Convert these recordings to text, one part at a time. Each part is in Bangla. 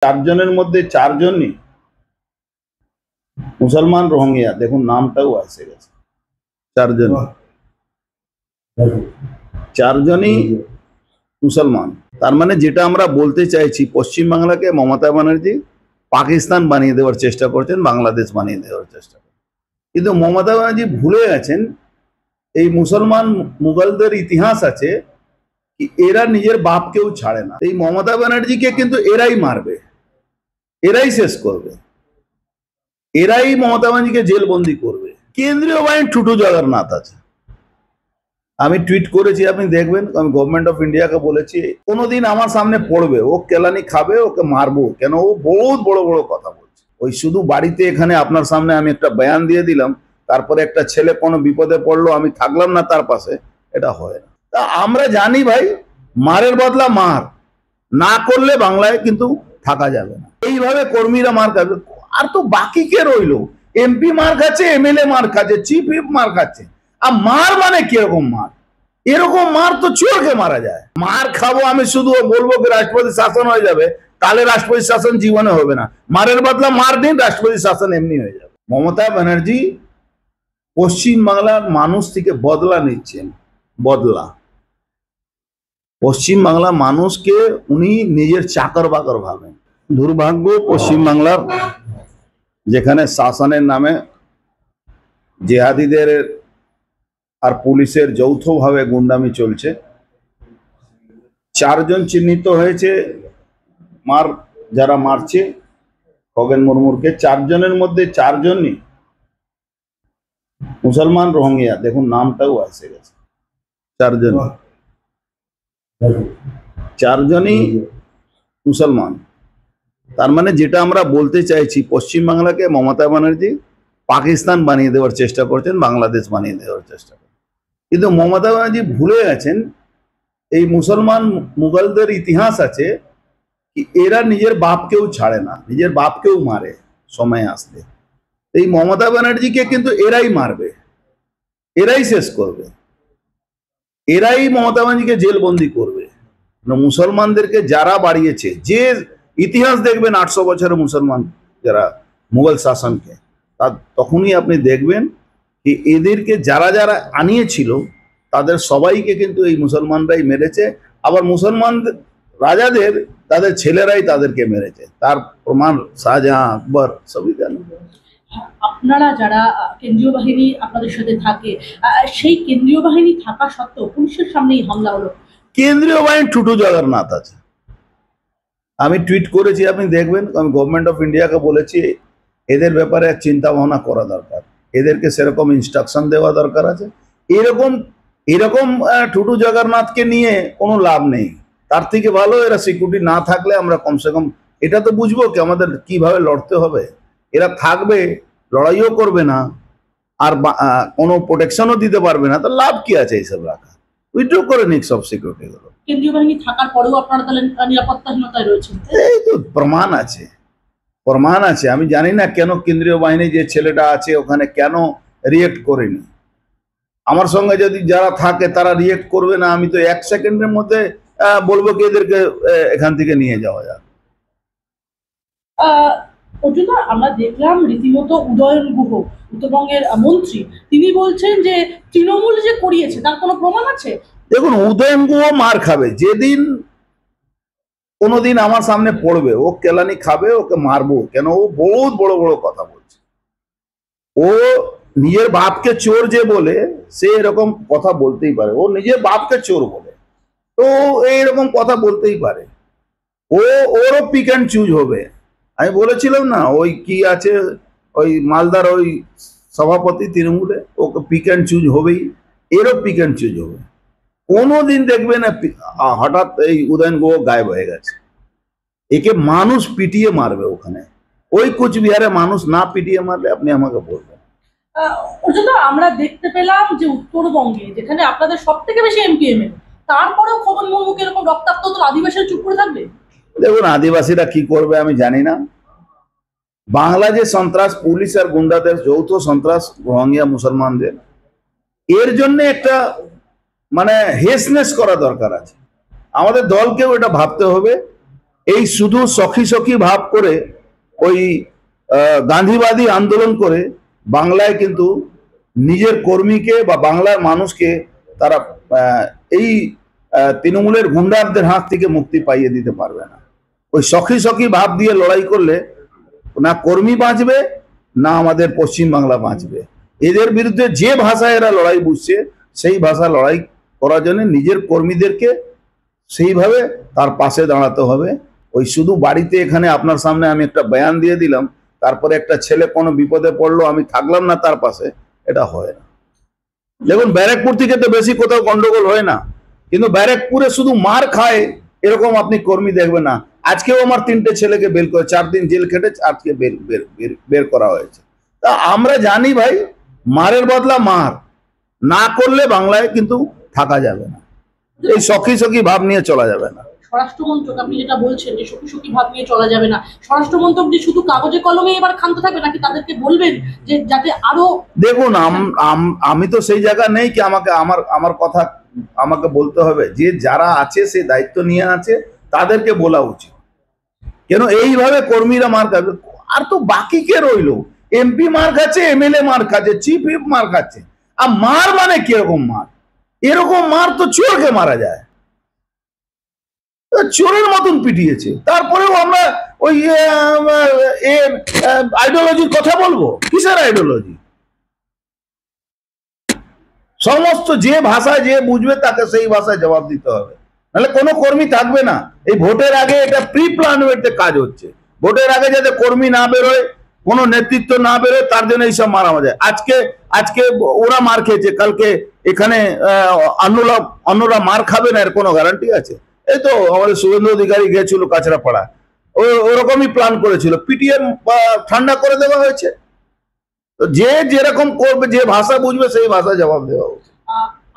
চারজনের মধ্যে চারজনই মুসলমান রোহিঙ্গা। দেখুন নামটাও এসে গেছে। চারজনই মুসলমান। তার মানে যেটা আমরা বলতে চাইছি, পশ্চিমবাংলাকে মমতা ব্যানার্জি পাকিস্তান বানিয়ে দেওয়ার চেষ্টা করছেন, বাংলাদেশ বানিয়ে দেওয়ার চেষ্টা করছেন। কিন্তু মমতা ব্যানার্জি ভুলে গেছেন এই মুসলমান মুঘলদের ইতিহাস আছে, এরা নিজের বাপকেও ছাড়ে না। এই মমতা ব্যানার্জিকে কিন্তু এরাই মারবে, এরাই শেষ করবে, এরাই মমতা ব্যানার্জিকে জেলবন্দি করবে। কেন্দ্রীয় বাহিনী টুটু জগন্নাথ আছে। আমি টুইট করেছি, আপনি দেখবেন। আমি গভর্নমেন্ট অফ ইন্ডিয়াকে বলেছি কোনোদিন আমার সামনে পড়বে, ও কেলানি খাবে, ওকে মারবো। কেন ও বহুত বড় বড় কথা বলছে। ওই শুধু বাড়িতে এখানে আপনার সামনে আমি একটা বয়ান দিয়ে দিলাম, তারপরে একটা ছেলে কোনো বিপদে পড়লো, আমি থাকলাম না তার পাশে, এটা হয় না। তা আমরা জানি ভাই, মারের বদলা মার না করলে বাংলায় কিন্তু থাকা যাবে না। এইভাবে কর্মীরা মার খাবে, আর তো বাকি কে রইলো? এমপি মার খাচ্ছে, এমএলএ মার খাচ্ছে, চিফ হুইপ মার খাচ্ছে। আর মার মানে কিরকম মার? এরকম মার তো চোরকে মারা যায়। মার খাবো আমি শুধু বলবো কি রাষ্ট্রপতি শাসন হয়ে যাবে, তাহলে রাষ্ট্রপতি শাসন জীবনে হবে না। মারের বদলা মার দিন, রাষ্ট্রপতি শাসন এমনি হয়ে যাবে। মমতা ব্যানার্জি পশ্চিমবাংলার মানুষ থেকে বদলা নিচ্ছেন, বদলা। পশ্চিমবাংলার মানুষকে উনি নিজের চাকর বাকর ভাবেন। দুর্ভাগ্য পশ্চিমবাংলার, যেখানে শাসনের নামে জেহাদিদের আর পুলিশের যৌথভাবে গুন্ডামি চলছে। চারজন চিহ্নিত হয়েছে যারা মারছে খগেন মুর্মুকে। চারজনের মধ্যে চারজনই মুসলমান রোহিঙ্গা। দেখুন নামটাও এসে গেছে। চারজনই মুসলমান। তার মানে যেটা আমরা বলতে চাইছি, পশ্চিমবাংলাকে মমতা ব্যানার্জি পাকিস্তান বানিয়ে দেওয়ার চেষ্টা করছেন, বাংলাদেশ বানিয়ে দেওয়ার চেষ্টা করছেন। কিন্তু মমতা ব্যানার্জি ভুলে গেছেন এই মুসলমান মুঘলদের ইতিহাস আছে, এরা নিজের বাপকেও ছাড়ে না, নিজের বাপকেও মারে সময় আসলে। এই মমতা ব্যানার্জিকে কিন্তু এরাই মারবে, এরাই শেষ করবে, এরাই মমতা ব্যানার্জিকে জেলবন্দি করবে। মুসলমানদেরকে যারা বাড়িয়েছে, যে ইতিহাস দেখবেন 800 বছরের মুসলমান যারা মুঘল শাসনকে, তখনই আপনি দেখবেন যে এদেরকে যারা যারা আনিয়েছিল তাদের সবাইকে কিন্তু এই মুসলমানরাই মেরেছে। আবার মুসলমান রাজাদের তাদের ছেলেরাই তাদেরকে মেরেছে। তার প্রমাণ শাহজাহাঁ, আকবর সবই জানেন। আপনারা যারা কেন্দ্রীয় বাহিনী আপনাদের সাথে থাকে, সেই কেন্দ্রীয় বাহিনী থাকা সত্ত্বেও পুলিশের সামনেই হামলা হলো। কেন্দ্রীয় বাহিনী টুটু জগন্নাথ আছে। আমি টুইট করেছি, আপনি দেখবেন। আমি গভর্নমেন্ট অফ ইন্ডিয়াকে বলেছি এদের ব্যাপারে চিন্তা ভাবনা করা দরকার, এদেরকে সেরকম ইনস্ট্রাকশন দেওয়া দরকার আছে। এরকম টুটু জগন্নাথকে নিয়ে কোনো লাভ নেই। তার থেকে ভালো এরা সিকিউরিটি না থাকলে আমরা কমসে কম এটা তো বুঝবো কি আমাদের কিভাবে লড়তে হবে। এরা থাকবে, লড়াইও করবে না, আর কোনো প্রোটেকশনও দিতে পারবে না, তো লাভ কি আছে এইসব রাখা? উইথড্র করে নিক সব সিকিউরিটি গুলো। কেন্দ্রীয় বাহিনী থাকার পরেও আপনারা তাহলে নিরাপত্তাহীনতায় রয়েছেন। এই তো প্রমাণ আছে। আমি জানি না কেন কেন্দ্রীয় বাহিনী যে ছেলেটা আছে ওখানে কেন রিয়েক্ট করেনি। আমার সঙ্গে যদি যারা থাকে তারা রিয়েক্ট করবে না, আমি তো 1 সেকেন্ডের মধ্যে বলবো কি এদেরকে এখান থেকে নিয়ে যাওয়া যাক। আমরা দেখলাম রীতিমতো উদয়ন গুহ, উত্তরবঙ্গের মন্ত্রী, তিনি বলছেন যে তৃণমূল যে করিয়েছে তার কোনো প্রমাণ আছে। দেখুন, উদয়ন গুহ মার খাবে, যেদিন কোনোদিন আমার সামনে পড়বে, ও কেলানি খাবে, ওকে মারবো। কেন ও বহুত বড় বড় কথা বলছে। ও নিজের বাপকে চোর যে বলে, সে এরকম কথা বলতেই পারে। ও নিজের বাপকে চোর বলে, তো এইরকম কথা বলতেই পারে। ওরও পিক অ্যান্ড চুজ হবে। আমি বলেছিলাম না, ওই কি আছে, ওই মালদার ওই সভাপতি তৃণমূলে, ওকে পিক অ্যান্ড চুজ হবেই, এরও পিক অ্যান্ড চুজ হবে। কোনোদিন দেখবে না হঠাৎ এই উদয়ন গুহ গায়েব হয়ে গেছে। একে মানুষ পিটিয়ে মারবে ওখানে। ওই কোচবিহারে মানুষ না পিটিয়ে মারলে আপনি আমাকে বলবেন। আমরা দেখতে পেলাম যে উত্তরবঙ্গে, যেখানে আপনাদের সব থেকে বেশি এমপি এমএলএ, তারপরেও খগেন মুর্মুকে এরকম রক্তাক্ত হতো, আদিবাসীরা চুপ করে থাকবে? দেখুন, আদিবাসীরা কি করবে আমি জানি না। বাংলা যে সন্ত্রাস, পুলিশ আর গুন্ডাদের যৌথ সন্ত্রাস রোহিঙ্গা মুসলমানদের, এর জন্য একটা মানে হেসনেস করা দরকার আছে। আমাদের দলকেও এটা ভাবতে হবে এই শুধু সখী সখী ভাব করে ওই গান্ধীবাদী আন্দোলন করে বাংলায় কিন্তু নিজের কর্মীকে বা বাংলার মানুষকে তারা এই তৃণমূলের গুন্ডাদের হাত থেকে মুক্তি পাইয়ে দিতে পারবে না। ওই সখী সখী ভাব দিয়ে লড়াই করলে না কর্মী বাঁচবে না আমাদের পশ্চিমবাংলা বাঁচবে। এদের বিরুদ্ধে যে ভাষায় এরা লড়াই বুঝছে সেই ভাষা লড়াই করার জন্য নিজের কর্মীদেরকে সেইভাবে তার পাশে দাঁড়াতে হবে। ওই শুধু বাড়িতে এখানে আপনার সামনে আমি একটা বয়ান দিয়ে দিলাম, তারপরে একটা ছেলে কোনো বিপদে পড়লো আমি থাকলাম না তার পাশে, এটা হয় না। দেখুন ব্যারাকপুর থেকে তো বেশি কোথাও গন্ডগোল হয় না, কিন্তু ব্যারাকপুরে শুধু মার খায় এরকম আপনি কর্মী দেখবেন না। আজকেও আমার 3টে ছেলেকে বের করে 4 দিন জেল খেটে আজকে বের করা হয়েছে। তা আমরা জানি ভাই মারের বদলা মার না করলে বাংলায় কিন্তু থাকা যাবে না, এই সখী সখী ভাব নিয়ে চলা যাবে না। স্বরাষ্ট্রমন্ত্রক আপনি যেটা বলছেন যে সখী সখী ভাব নিয়ে চলা যাবে না, স্বরাষ্ট্রমন্ত্রক যে শুধু কাগজে কলমে এবার ক্ষান্ত থাকবে নাকি তাদেরকে বলবেন যে যাতে আরো? দেখুন আমি তো সেই জায়গা নেই কি আমাকে আমার কথা আমাকে বলতে হবে। যে যারা আছে সেই দায়িত্ব নিয়ে আছে তাদেরকে বলা উচিত। কেন এইভাবে কর্মীরা মার খাবে? আর তো বাকি কে রইলো? এমপি মার খাচ্ছে, এমএলএ মার খাচ্ছে, চিফ হুইপ মার খাচ্ছে। আর মার মানে কিরকম মার? এরকম মার তো চোরকে মারা যায়, চোরের মতন পিটিয়েছে। তারপরেও আমরা ওই আইডিওলজির কথা বলবো? কিসের আইডিওলজি? সমস্ত যে ভাষায় যে বুঝবে তাকে সেই ভাষায় জবাব দিতে হবে, নাহলে কোনো কর্মী থাকবে না। এই ভোটের আগে এটা প্রি প্ল্যানড কাজ হচ্ছে। ভোটের আগে যাতে কর্মী না বেরোয়, কোনো নেতৃত্ব না বেরোয়, তার জন্য এইসব মারা যায়। আজকে ওরা মার খেয়েছে, কালকে এখানে অন্যরা মার খাবে না এর কোনো গ্যারান্টি আছে? এই তো আমাদের শুভেন্দু অধিকারী গেছিল কাছড়াপাড়া, ওরকমই প্ল্যান করেছিল, পিটিএ ঠান্ডা করে দেওয়া হয়েছে। তো যে যেরকম করবে, যে ভাষা বুঝবে সেই ভাষা জবাব দেওয়া উচিত।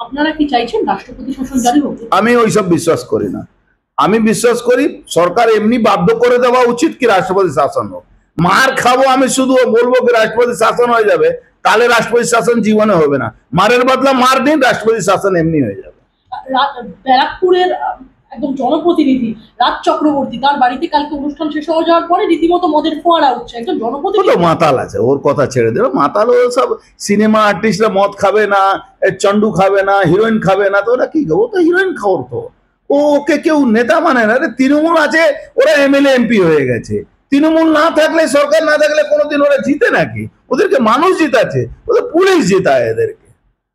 আপনারা কি চাইছেন রাষ্ট্রপতি শাসন জারি হোক? আমি ওইসব বিশ্বাস করি না। আমি বিশ্বাস করি সরকার এমনি বাধ্য করে দেওয়া উচিত কি রাষ্ট্রপতি শাসন হোক। মার খাবো আমি শুধু বলবো কি রাষ্ট্রপতি শাসন হয়ে যাবে, তাহলে রাষ্ট্রপতি শাসন জীবনে হবে না। মারের বদলা মার দিন, রাষ্ট্রপতি শাসন এমনি হয়ে যাবে। ব্যারাকপুরের একদম জনপ্রতিনিধি রাজ চক্রবর্তী, তার বাড়িতে কালকে অনুষ্ঠান শেষ হয়ে যাওয়ার পরে রীতিমতো মদের ফোয়ারা উঠছে। একজন জনপ্রতিনিধি তো মাতাল আছে, ওর কথা ছেড়ে দেবে। মাতাল ও সব সিনেমা আর্টিস্টরা মদ খাবে না, চন্ডু খাবে না, হিরোইন খাবে না, তো ওরা কি খাবো? তো হিরোইন খাওয়ার তো ওকে কেউ নেতা মানে না। তৃণমূল আছে, ওরা এমএলএ এমপি হয়ে গেছে। তৃণমূল না থাকলে, সরকার না থাকলে কোনোদিন ওরা জিতে নাকি? ওদেরকে মানুষ জিতাচ্ছে, ওদের পুলিশ জিতায় এদেরকে।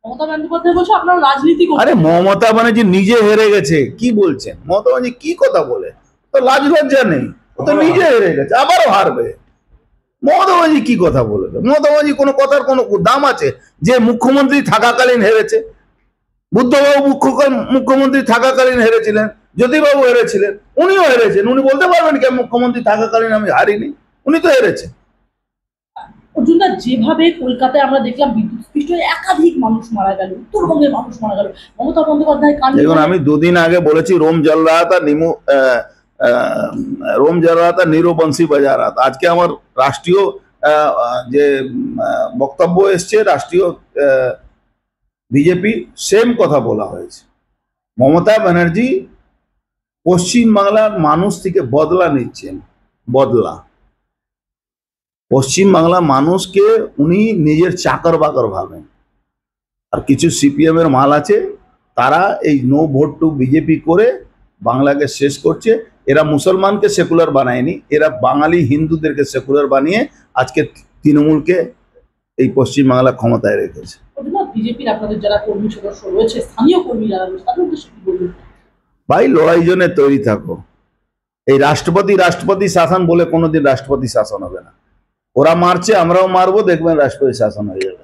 মমতা বন্দ্যোপাধ্যায় বলছে আপনারা রাজনীতি করছেন। আরে মমতা ব্যানার্জি নিজে হেরে গেছে, কি বলছেন? মমতা ব্যানার্জি কি কথা বলে? তো লাজ লজ্জা নেই, ও তো নিজে হেরে গেছে, আবারও হারবে। মমতা ব্যানার্জি কি কথা বলবে? মমতা ব্যানার্জি কোনো কথার কোনো দাম আছে? যে মুখ্যমন্ত্রী থাকাকালীন হেরেছে, বুদ্ধবাবু মুখ্যমন্ত্রী থাকাকালীন হেরেছিলেন, জ্যোতিবাবু হেরেছিলেন, উনিও হেরেছেন। উনি বলতে পারবেন কি মুখ্যমন্ত্রী থাকাকালীন আমি হারিনি? উনি তো হেরেছেন। অর্জুনদা, যেভাবে কলকাতায় আমরা দেখলাম বিদ্যুৎস্পৃষ্ট একাধিক মানুষ মারা গেল, উত্তরবঙ্গের মানুষ মারা গেল, মমতা বন্দ্যোপাধ্যায় দেখুন আমি 2 দিন আগে বলেছি रोम जल रहा था रोम जल रहा था नीरू बंसी बजा रहा था। আজকে আমার রাষ্ট্রীয় যে বক্তব্য এসছে, রাষ্ট্রীয় বিজেপি সেম কথা বলা হয়েছে। মমতা ব্যানার্জি পশ্চিমবাংলার মানুষ থেকে বদলা নিচ্ছেন, বদলা। পশ্চিমবাংলার মানুষকে উনি নিজের চাকর বাকর ভাবেন। আর কিছু সিপিএম এর মাল আছে, তারা এই নো ভোট টু বিজেপি করে বাংলাকে শেষ করছে। এরা মুসলমানকে সেকুলার বানায়নি, এরা বাঙালি হিন্দুদেরকে সেকুলার বানিয়ে আজকে তৃণমূলকে এই পশ্চিমবাংলা ক্ষমতায় রেখেছে। বিজেপির আপনাদের যারা কর্মী সদস্য রয়েছে, স্থানীয় কর্মী যারা রয়েছে, তাদের উদ্দেশ্যে কি বলবেন? ভাই লড়াই জন্য তৈরি থাকো। এই রাষ্ট্রপতি শাসন বলে কোনোদিন রাষ্ট্রপতি শাসন হবে না। ওরা মারছে, আমরাও মারবো, দেখবেন রাষ্ট্রপতি শাসন হয়ে যাবে।